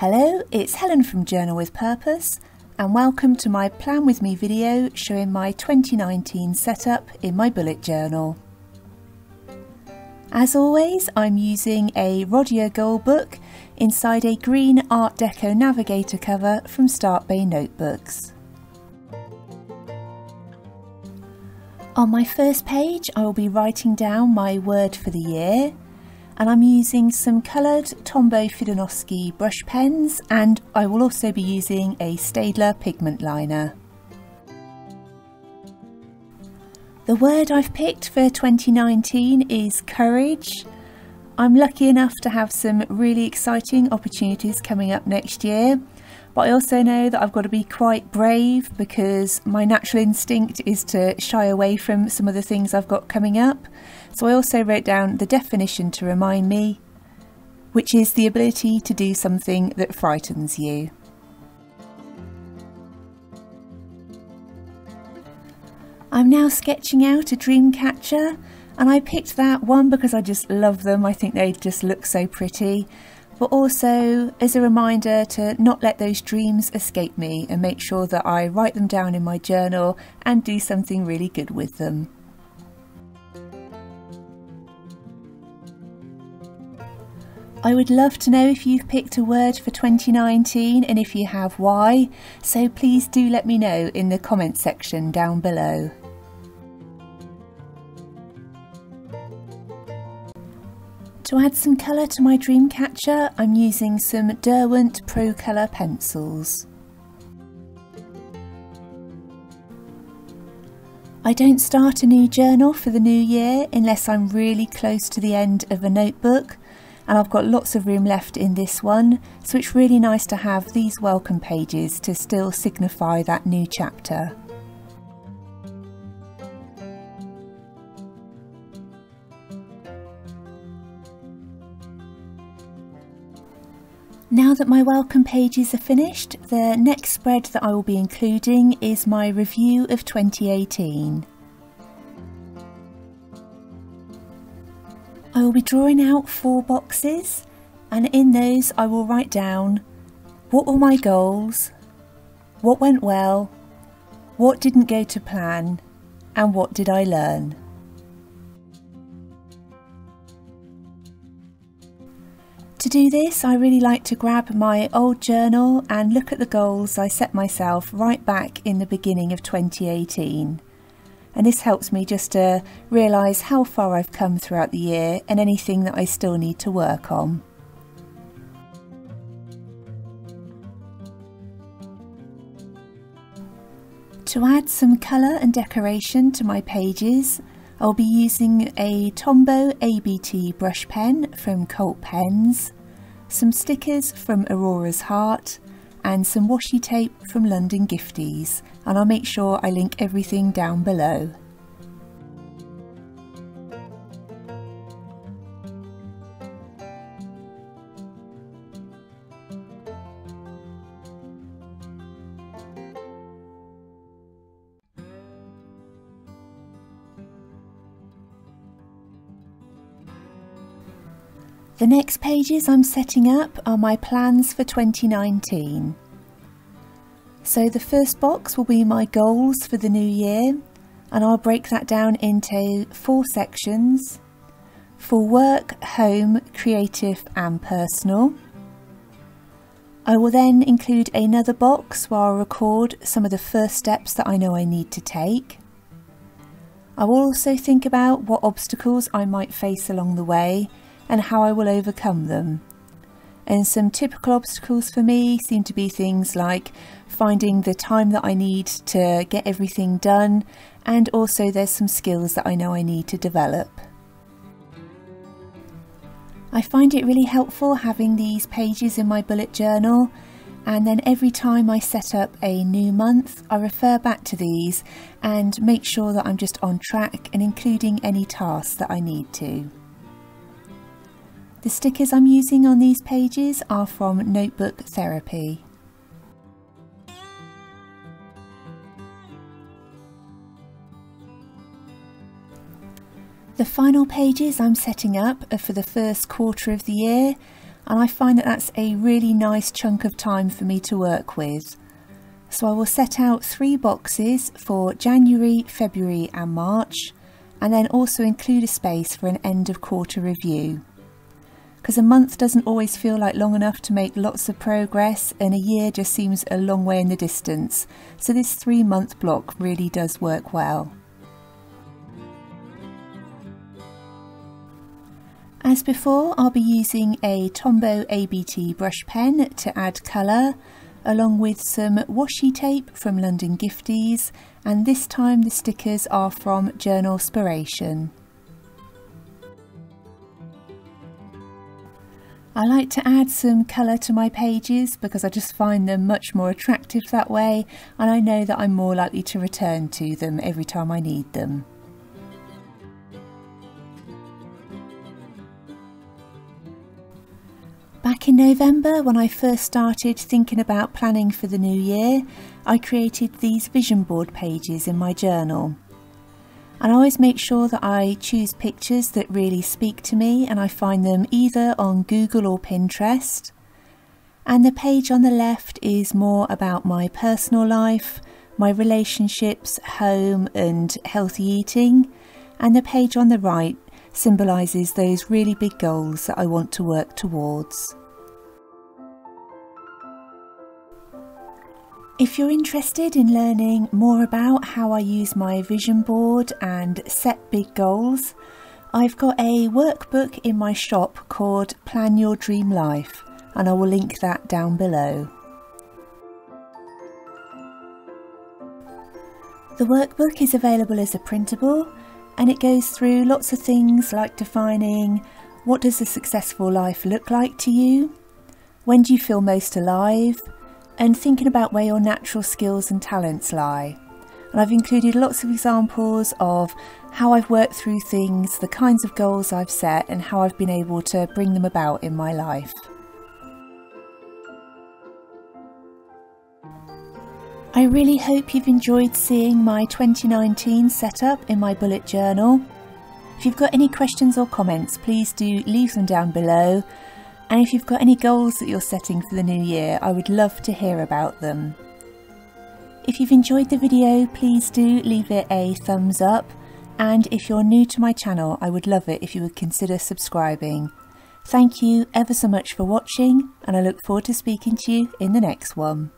Hello, it's Helen from Journal with Purpose and welcome to my Plan With Me video showing my 2019 setup in my bullet journal. As always, I'm using a Rodier Goal book inside a green Art Deco Navigator cover from Start Bay Notebooks. On my first page I will be writing down my word for the year, and I'm using some coloured Tombow Fidanowski brush pens, and I will also be using a Staedtler pigment liner. The word I've picked for 2019 is courage. I'm lucky enough to have some really exciting opportunities coming up next year, but I also know that I've got to be quite brave because my natural instinct is to shy away from some of the things I've got coming up. So I also wrote down the definition to remind me, which is the ability to do something that frightens you. I'm now sketching out a dream catcher, and I picked that one because I just love them. I think they just look so pretty, but also as a reminder to not let those dreams escape me and make sure that I write them down in my journal and do something really good with them. I would love to know if you've picked a word for 2019 and if you have, why, so please do let me know in the comments section down below. To add some colour to my dream catcher, I'm using some Derwent Pro Colour pencils. I don't start a new journal for the new year unless I'm really close to the end of a notebook, and I've got lots of room left in this one, so it's really nice to have these welcome pages to still signify that new chapter. Now that my welcome pages are finished, the next spread that I will be including is my review of 2018. I will be drawing out 4 boxes, and in those I will write down what were my goals, what went well, what didn't go to plan, and what did I learn. To do this, I really like to grab my old journal and look at the goals I set myself right back in the beginning of 2018. And this helps me just to realise how far I've come throughout the year and anything that I still need to work on. To add some colour and decoration to my pages, I'll be using a Tombow ABT brush pen from Colt Pens, some stickers from Aurora's Heart, and some washi tape from London Gifties, and I'll make sure I link everything down below. The next pages I'm setting up are my plans for 2019. So the first box will be my goals for the new year, and I'll break that down into 4 sections: for work, home, creative and personal. I will then include another box where I'll record some of the first steps that I know I need to take. I will also think about what obstacles I might face along the way and how I will overcome them. And some typical obstacles for me seem to be things like finding the time that I need to get everything done, and also there's some skills that I know I need to develop. I find it really helpful having these pages in my bullet journal, and then every time I set up a new month I refer back to these and make sure that I'm just on track and including any tasks that I need to. The stickers I'm using on these pages are from Notebook Therapy. The final pages I'm setting up are for the first quarter of the year. and I find that that's a really nice chunk of time for me to work with. So I will set out 3 boxes for January, February and March, and then also include a space for an end of quarter review. Because a month doesn't always feel like long enough to make lots of progress, and a year just seems a long way in the distance, so this 3-month block really does work well. As before, I'll be using a Tombow ABT brush pen to add colour, along with some washi tape from London Gifties, and this time the stickers are from Journalspiration. I like to add some colour to my pages because I just find them much more attractive that way, and I know that I'm more likely to return to them every time I need them. Back in November, when I first started thinking about planning for the new year, I created these vision board pages in my journal. And I always make sure that I choose pictures that really speak to me, and I find them either on Google or Pinterest. And the page on the left is more about my personal life, my relationships, home and healthy eating. And the page on the right symbolises those really big goals that I want to work towards. If you're interested in learning more about how I use my vision board and set big goals, I've got a workbook in my shop called Plan Your Dream Life, and I will link that down below. The workbook is available as a printable, and it goes through lots of things like defining what does a successful life look like to you, when do you feel most alive, and thinking about where your natural skills and talents lie. And I've included lots of examples of how I've worked through things, the kinds of goals I've set, and how I've been able to bring them about in my life. I really hope you've enjoyed seeing my 2019 setup in my bullet journal. If you've got any questions or comments, please do leave them down below. And if you've got any goals that you're setting for the new year, I would love to hear about them. If you've enjoyed the video, please do leave it a thumbs up. And if you're new to my channel, I would love it if you would consider subscribing. Thank you ever so much for watching, and I look forward to speaking to you in the next one.